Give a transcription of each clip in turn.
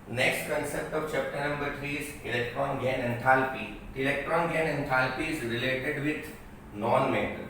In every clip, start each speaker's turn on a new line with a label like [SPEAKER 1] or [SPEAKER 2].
[SPEAKER 1] Next concept of chapter number 3 is electron gain enthalpy. Electron gain enthalpy is related with non-metal.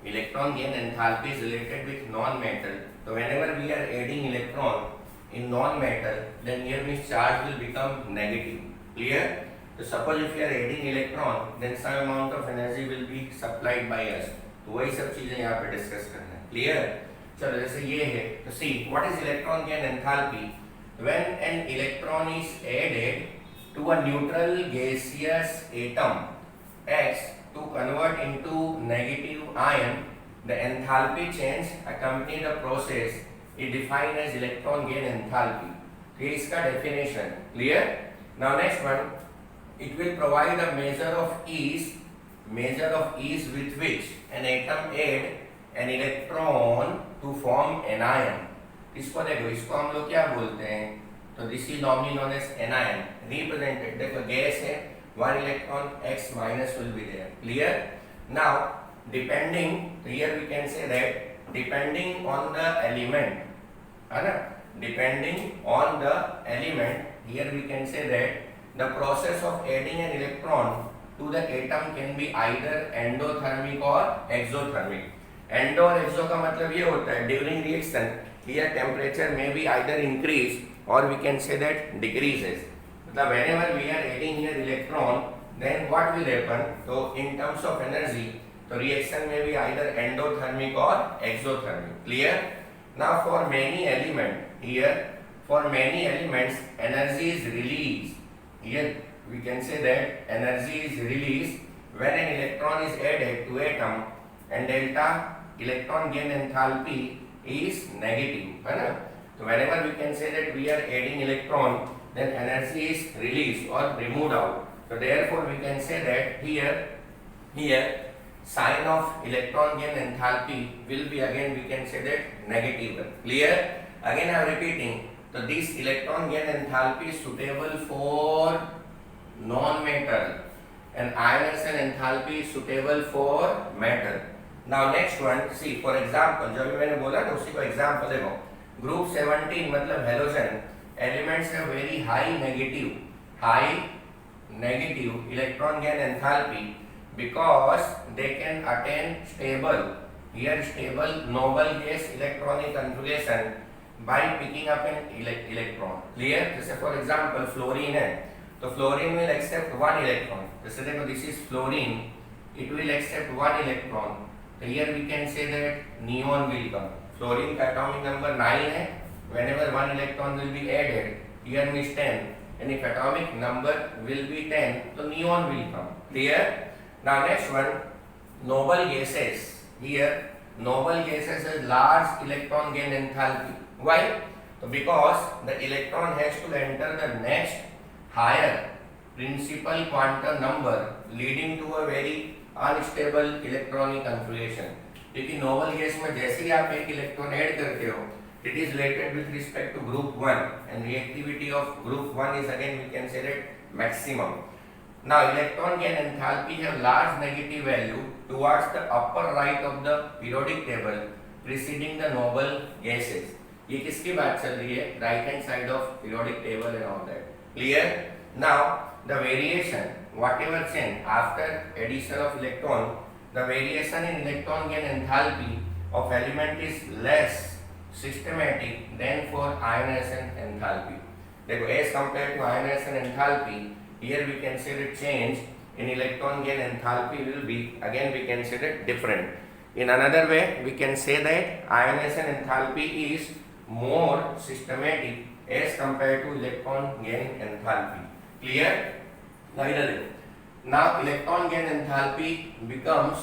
[SPEAKER 1] Electron gain enthalpy is related with non-metal. So whenever we are adding electron in non-metal, then here means charge will become negative. Clear? So suppose if you are adding electron, then some amount of energy will be supplied by us. तो वही सब चीजें यहाँ पे discuss करना है. Clear? चलो जैसे ये है, तो see what is electron gain enthalpy? When an electron is added to a neutral gaseous atom X to convert into negative ion, the enthalpy change accompany the process is defined as electron gain enthalpy. ये इसका definition. Clear? Now next one, it will provide a measure of ease with which an atom add an electron to form an ion. इसको देखो, इसको हम लोग क्या बोलते हैं? तो this is normally known as anion. Represented, देखो गैस है, one electron x minus will be there. Clear? Now depending, तो here we can say that depending on the element, है ना, depending on the element, here we can say that the process of adding an electron to the atom can be either endothermic और exothermic. Endo और exo का मतलब ये होता है during reaction here temperature may be either increase or we can say that decreases. मतलब whenever we are adding here electron, then what will happen? So in terms of energy, the reaction may be either endothermic or exothermic. Clear? Now for many elements here, for many elements energy is released. Here we can say that energy is released when an electron is added to atom and delta electron gain enthalpy is negative, है ना. तो whenever we can say that we are adding electron, then energy is released or removed out. So therefore we can say that here sign of electron gain enthalpy will be again we can say that negative. Clear? Again I am repeating. So this electron gain enthalpy is suitable for non-metal and ionization enthalpy is suitable for metal. Now next one, see for example, जो भी मैंने बोला ना उसी को example देखो. Group 17 मतलब halogen elements have very high negative electron gain enthalpy because they can attain stable noble gas electronic configuration by picking up an electron. Clear? जैसे for example fluorine है, तो fluorine will accept one electron. जैसे देखो this is fluorine, it will accept one electron. So here we can say that neon will come. Fluorine का atomic number 9 है. Whenever one electron will be added, here means 10. And if atomic number will be 10, so neon will come. Clear? Now next one, noble gases. Here, noble gases has large electron gain enthalpy. Why? So because the electron has to enter the next higher principal quantum number, leading to a very unstable electronic configuration. क्योंकि noble gas में जैसे ही आप एक electron add करते हो, it is related with respect to group 1 and reactivity of group 1 is again we can say that maximum. Now electron gain enthalpy have large negative value towards the upper right of the periodic table preceding the noble gases. ये किसकी बात चल रही है? Right hand side of periodic table and all that. Clear? Now the variation, whatever change after addition of electron, the variation in electron gain enthalpy of element is less systematic than for ionization enthalpy. देखो as compared to ionization enthalpy, here we can say the change in electron gain enthalpy will be again we can say that different. In another way, we can say that ionization enthalpy is more systematic as compared to electron gain enthalpy. Clear? Now electron gain enthalpy becomes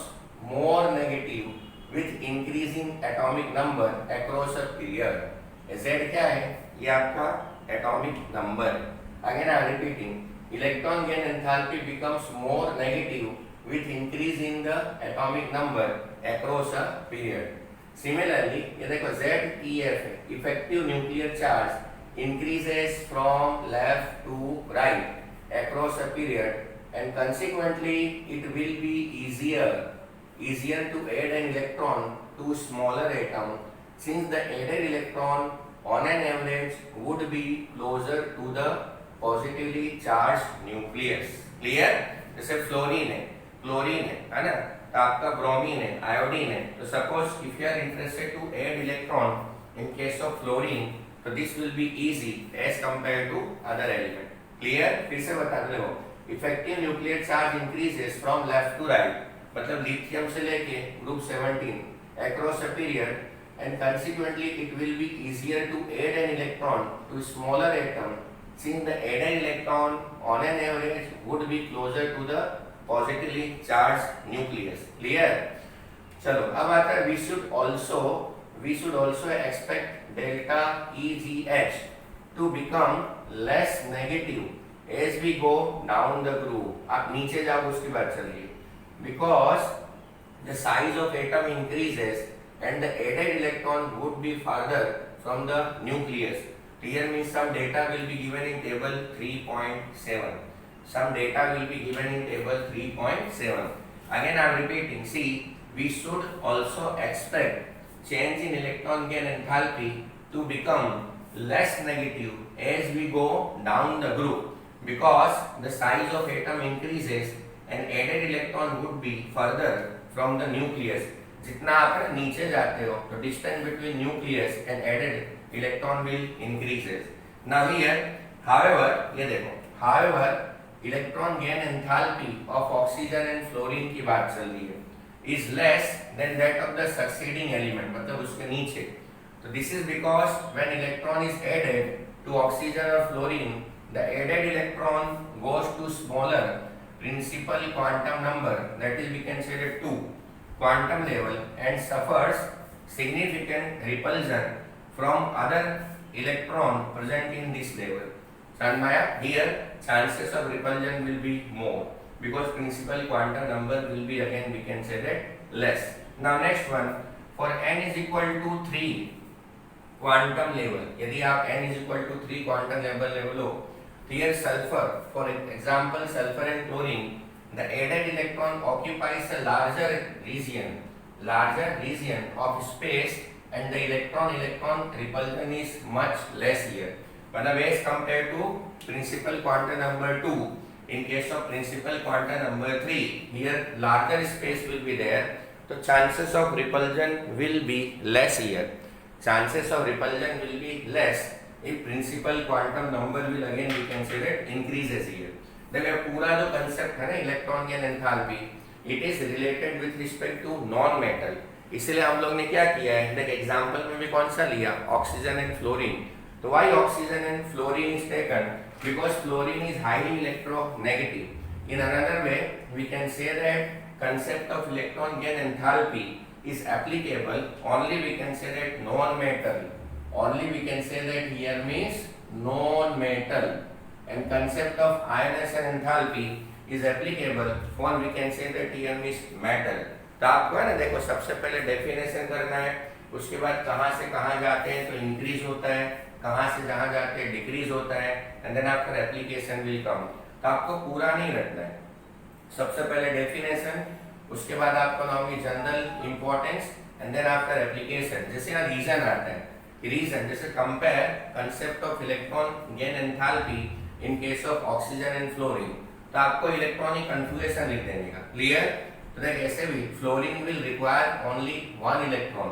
[SPEAKER 1] more negative with increasing atomic number across a period. Z क्या है? ये आपका atomic number. Again I am repeating. Electron gain enthalpy becomes more negative with increase in the atomic number across a period. Similarly, ये देखो ZEF effective nuclear charge increases from left to right across a period and consequently it will be easier to add an electron to smaller atom since the added electron on an average would be closer to the positively charged nucleus. Clear? जैसे fluorine है, chlorine है ना, तो आपका bromine है, iodine है. तो suppose if you are interested to add electron in case of fluorine, तो this will be easy as compare to other element. Clear? फिर से बता दो. Effective nuclear charge increases from left to right, मतलब lithium से लेके group 17 across a period, and consequently it will be easier to add an electron to smaller atom, since the added electron on an average would be closer to the positively charged nucleus. Clear? चलो अब आता है we should also expect delta EGH to become less negative as we go down the groove. आप नीचे जाओ उसके बाद चलिए. Because the size of atom increases and the added electron would be farther from the nucleus. Here means some data will be given in table 3.7. Some data will be given in table 3.7. Again I am repeating. See, we should also expect change in electron gain enthalpy to become less negative as we go down the group, because the size of atom increases and added electron would be further from the nucleus. जितना आप नीचे जाते हो तो distance between nucleus and added electron will increases. Now here, however, ये देखो, however, electron gain enthalpy of oxygen and fluorine की बात चल रही है, is less than that of the succeeding element, मतलब उसके नीचे. So this is because when electron is added to oxygen or fluorine, the added electron goes to smaller principal quantum number, that is we can say the 2 quantum level, and suffers significant repulsion from other electron present in this level. Sanmaya, here chances of repulsion will be more because principal quantum number will be, again we can say that, less. Now next one, for n is equal to 3 quantum level, यदि आप n is equal to 3 quantum level हो, here sulfur, for example sulfur and chlorine, the added electron occupies a larger region of space, and the electron repulsion is much less here. मतलब as compared to principal quantum number 2, in case of principal quantum number 3, here larger space will be there, so chances of repulsion will be less here. Chances of repulsion will be less if principal quantum number will, again we can say that, increases here. देखिए पूरा जो concept है ना electron gain enthalpy, it is related with respect to non metal. इसलिए हम लोग ने क्या किया है, देखिए एग्जांपल में भी कौन सा लिया, ऑक्सीजन एंड फ्लोरीन. तो why oxygen and fluorine is taken, because fluorine is highly electronegative. In another way we can say that concept of electron gain enthalpy is applicable only, we can say that, non-metal. Only we can say that here means non-metal. And concept of ionization enthalpy is applicable for, we can say that here means metal. तो आपको है ना, देखो सबसे पहले definition करना है, उसके बाद कहाँ से कहाँ जाते हैं तो इंक्रीज होता है, कहाँ से जहाँ जाते हैं डिक्रीज होता है, and then after application will come. तो आपको पूरा नहीं रखना है, सबसे पहले डेफिनेशन, उसके बाद आपको normally general importance, and then after application. जैसे यहाँ रीजन आता है, रीजन जैसे compare concept of electron gain enthalpy in case of oxygen and fluorine, तो आपको इलेक्ट्रॉनिक कन्फ्यूगेशन लिख देने का. क्लियर? तो देख ऐसे भी fluorine will require only one electron,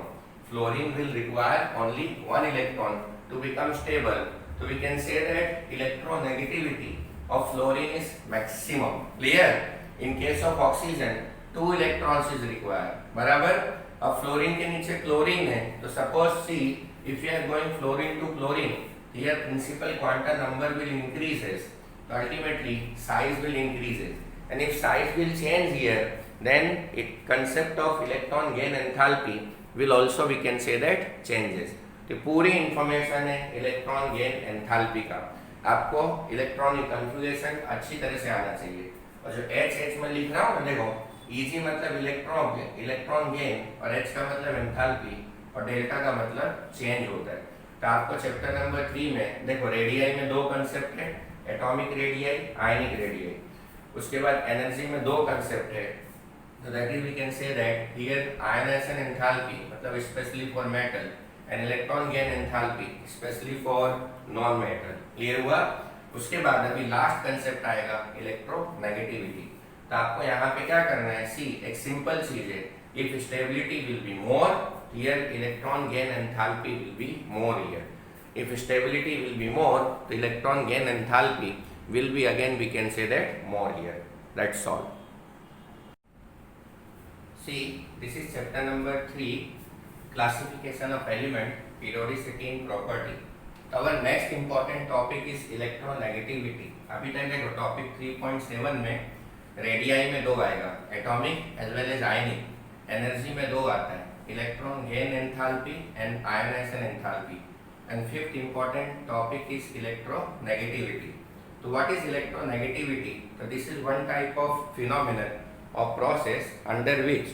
[SPEAKER 1] fluorine will require only one electron to become stable. तो we can say that electronegativity of fluorine is maximum. Clear? In case of oxygen 2 electrons is required. बराबर? अब fluorine के नीचे chlorine है, तो suppose see if you are going fluorine to chlorine, here principal quantum number will increases, so ultimately size will increases, and if size will change here, then it concept of electron gain enthalpy will also, we can say that, changes. तो पूरी information है electron gain enthalpy का. आपको electronic configuration अच्छी तरह से आना चाहिए. और जो H में लिख रहा हूँ ना, देखो EG मतलब इलेक्ट्रॉन गेन, और H का मतलब एंथैल्पी, और डेल्टा का मतलब चेंज होता है. तो आपको चैप्टर नंबर 3 में देखो रेडियाई में दो कंसेप्ट है, एटॉमिक रेडियाई, आयनिक रेडियाई. उसके बाद एनर्जी में दो कंसेप्ट है, तो that is we can say that here ionization enthalpy मतलब specially for metal, and electron gain enthalpy, especially for non-metal. Clear हुआ? उसके बाद अभी लास्ट कंसेप्ट आएगा इलेक्ट्रोनेगेटिविटी। तो आपको यहाँ पे क्या करना है, सी एक सिंपल चीज है, if stability will be more here electron gain enthalpy will be more here. If stability will be more तो electron gain enthalpy will be again we can say that more here. That's all. See, this is chapter number 3, classification of element, periodicity and property. Our next important topic is electronegativity. अभी तक देखो topic 3.7 में radii में दो आएगा, atomic as well as ionic, energy में दो आता है, electron gain enthalpy and ionization enthalpy, and fifth important topic is electronegativity. So what is electronegativity? So this is one type of phenomenon or process under which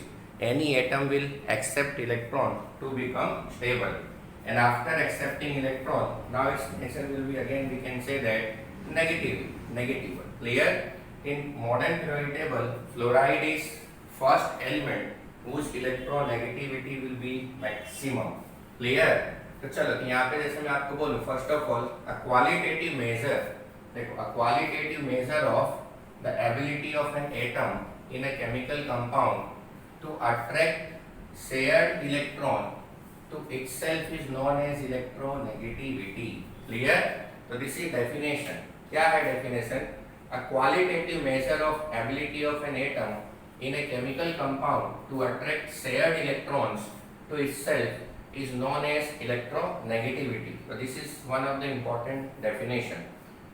[SPEAKER 1] any atom will accept electron to become stable, and after accepting electron, now its nature will be again we can say that negative. Clear? In modern periodic table, fluoride is first element whose electronegativity will be maximum. Clear? तो चलो यहाँ पे जैसे मैं आपको बोलूँ, first of all a qualitative measure, देखो a qualitative measure of the ability of an atom in a chemical compound to attract shared electron to itself is known as electronegativity. Clear? So this is definition. क्या है definition? A qualitative measure of ability of an atom in a chemical compound to attract shared electrons to itself is known as electronegativity. So this is one of the important definition.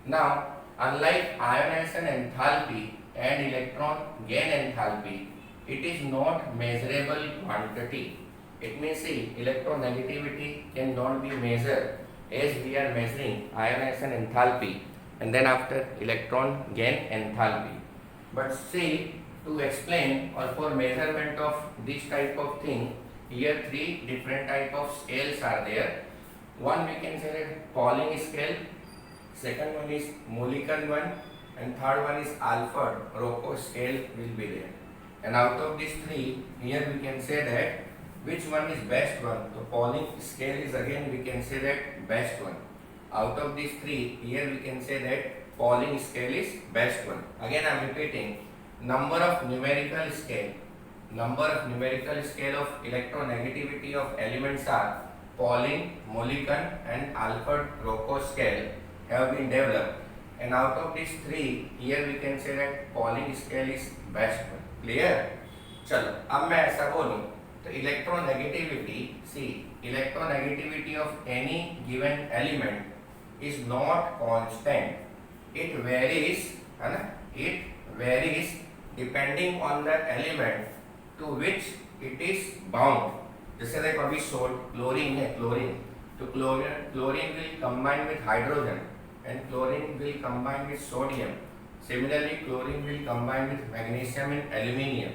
[SPEAKER 1] Now, unlike ionization enthalpy and electron gain enthalpy, it is not measurable quantity. It means see, electronegativity cannot be measured as we are measuring ionization enthalpy and then after electron gain enthalpy. But still, to explain or for measurement of this type of thing, here three different type of scales are there. One we can say that Pauling scale, second one is Mulliken one, and third one is Alford-Rocco scale will be there. And out of these three, here we can say that which one is best one. So Pauling scale is again we can say that best one. Out of these three, here we can say that Pauling scale is best one. Again I am repeating, number of numerical scale of electronegativity of elements are Pauling, Mulliken and Alford-Rocco scale have been developed, and out of these three, here we can say that Pauling scale is best one. Clear? चलो अब मैं ऐसा बोलूँ तो electronegativity, see, electronegativity of any given element is not constant. It varies, है ना? It varies depending on the element to which it is bound. जैसे देखो अभी क्लोरीन है, तो chlorine will combine with hydrogen and chlorine will combine with sodium. Similarly, chlorine will combine with magnesium and aluminium.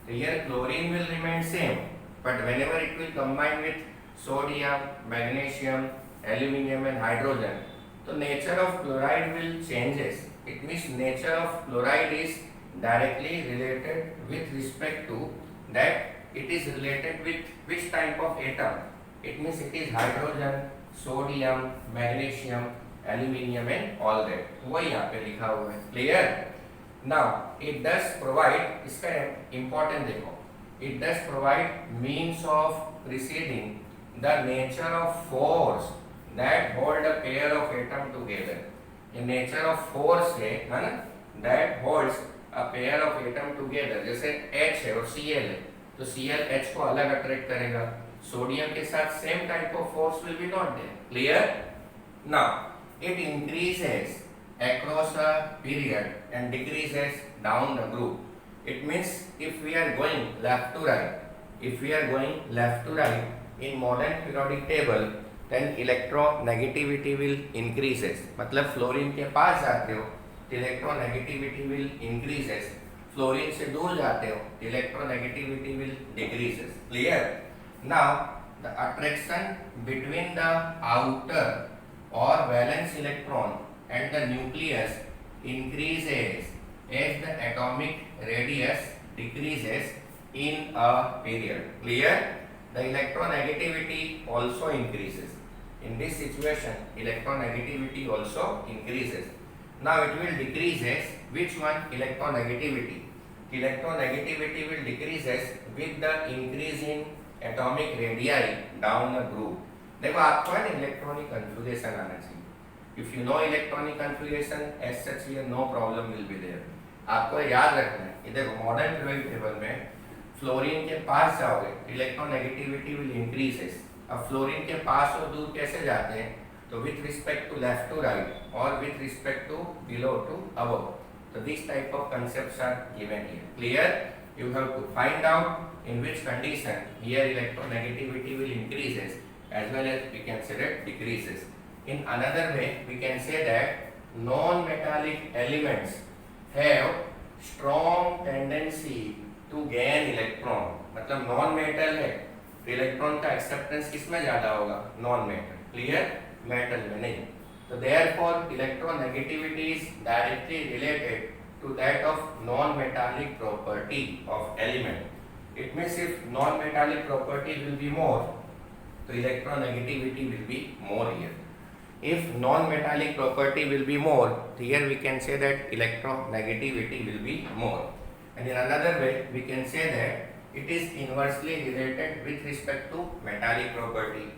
[SPEAKER 1] So here chlorine will remain same, but whenever it will combine with sodium, magnesium, aluminium and hydrogen, the nature of chloride will changes. It means nature of chloride is directly related with respect to that it is related with which type of atom. It means it is hydrogen, sodium, magnesium, aluminium and all that. वही यहाँ पे लिखा हुआ है. Clear? Now it does provide, इसका important देखो, it does provide means of preceding the nature of force that hold a pair of atom together. In nature of force है ना, that holds a pair of atom together. जैसे H है और Cl है, तो Cl H को अलग attract करेगा. सोडियम के साथ same type of force will be not there. Clear? Now it increases across a period and decreases down the group. It means if we are going left to right in modern periodic table, then electronegativity will increases. मतलब fluorine के पास जाते हो तो electronegativity will increases. Fluorine से दूर जाते हो electronegativity will decreases. Clear? Now the attraction between the outer or valence electron and the nucleus increases as the atomic radius decreases in a period. Clear? the electronegativity also increases. In this situation, electronegativity also increases. Now it will decreases. Which one? Electronegativity. Electronegativity will decreases with the increase in atomic radii down the groove. देखो आपको है ना electronic configuration आना चाहिए. If you know electronic configuration, as such here no problem will be there. आपको याद रखना है. ये देखो मॉडर्न पीरियोडिक टेबल में फ्लोरीन के पास जाओगे इलेक्ट्रोनेगेटिविटी विल इंक्रीजेस. अब फ्लोरीन के पास और दूर कैसे जाते हैं? तो with respect to left to right और with respect to below to above. So these type of concepts are given here. Clear? You have to find out in which condition here electronegativity will increases as well as we can say that decreases. In another way, we can say that non-metallic elements have strong tendency to gain electron. मतलब non metal है तो electron का acceptance किसमें ज्यादा होगा? Non metal. Clear? Metal में नहीं. So therefore electronegativity is directly related to that of non-metallic property of element. It means if non-metallic property will be more, so electronegativity will be more here. If non-metallic property will be more, here we can say that electronegativity will be more. And in another way, we can say that it is inversely related with respect to metallic property.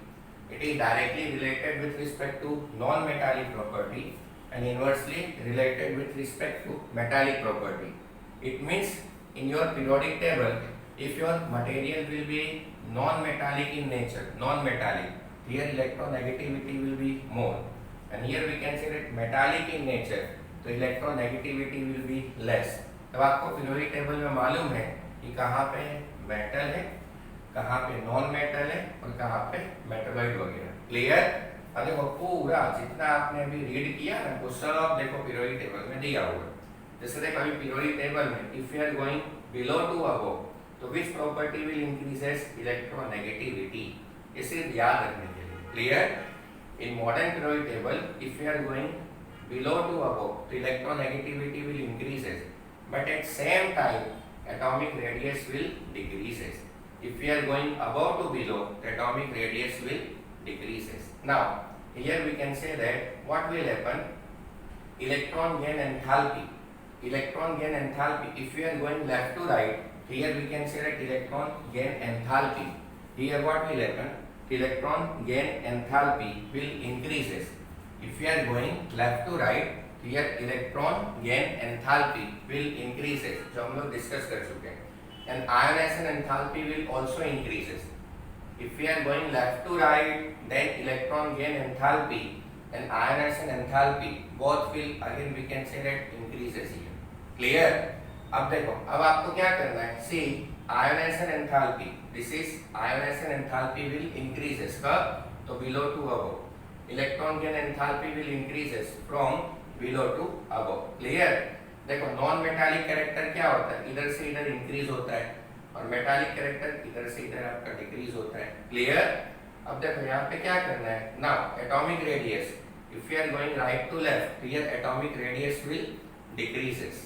[SPEAKER 1] It is directly related with respect to non-metallic property and inversely related with respect to metallic property. It means in your periodic table, if your material will be non-metallic in nature, non-metallic, here electronegativity will be more. And here we can say that metallic in nature, तो electronegativity will be less. तब आपको periodic table में मालूम है कि कहाँ पे metal है, कहाँ पे नॉन मेटल है और कहाँ पे मेटलॉइड वगैरह. क्लियर? अब देखो पूरा जितना आपने अभी रीड किया ना वो सब देखो पीरियोडिक टेबल में दिया हुआ है. जैसे देखो अभी पीरियोडिक टेबल में if you are going below to above तो which property will increases? Electronegativity. ये सिर्फ याद रखने के लिए. Clear? In modern periodic table if you are going below to above तो electronegativity will increases but at same time atomic radius will decreases. If we are going above to below, the atomic radius will decreases. Now, here we can say that what will happen? Electron gain enthalpy. Electron gain enthalpy. If we are going left to right, here we can say that electron gain enthalpy. Here what will happen? Electron gain enthalpy will increases. If we are going left to right, here electron gain enthalpy will increases. जो हम लोग discuss कर चुके हैं. And ionization enthalpy will also increases. If we are going left to right, then electron gain enthalpy and ionization enthalpy both will again we can say that increases here. Clear? अब देखो अब आपको क्या करना है? See ionization enthalpy. This is ionization enthalpy will increases. कब? तो below to above. Electron gain enthalpy will increases from below to above. Clear? देखो नॉन मेटालिक कैरेक्टर क्या होता है? इधर से इधर इंक्रीज होता है और मेटालिक कैरेक्टर इधर से इधर आपका डिक्रीज होता है. क्लियर? अब देखो यहाँ पे क्या करना है? Now atomic radius if you are going right to left here atomic radius will decreases.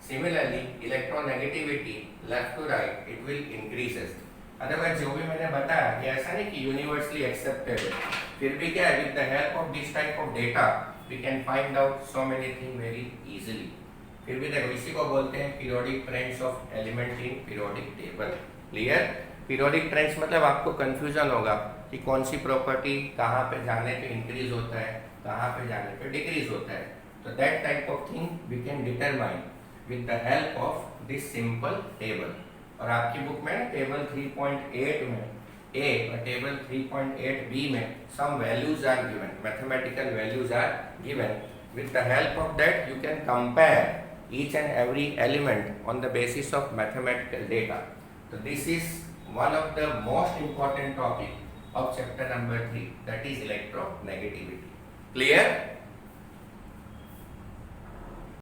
[SPEAKER 1] Similarly electronegativity left to right it will increases. Otherwise जो भी मैंने बताया कि ऐसा नहीं कि यूनिवर्सली एक्सेप्टेड है, फिर भी क्या है with the help of this type of data we can find out so many thing very easily. फिर भी देखो इसी को बोलते हैं periodic trends of element in periodic table. Clear? Periodic trends मतलब आपको कंफ्यूजन होगा कि कौन सी प्रॉपर्टी कहाँ पे जाने पे इंक्रीज होता है, कहाँ पे जाने पे डिक्रीज होता है. तो that type of thing we can determine with the help of this simple table. और आपकी बुक में टेबल 3.8 में ए और टेबल 3.8 बी में some values are given, mathematical values are given. With the help of that you can compare each and every element on the basis of mathematical data. So this is one of the most important topic of chapter number 3, that is electronegativity. Clear?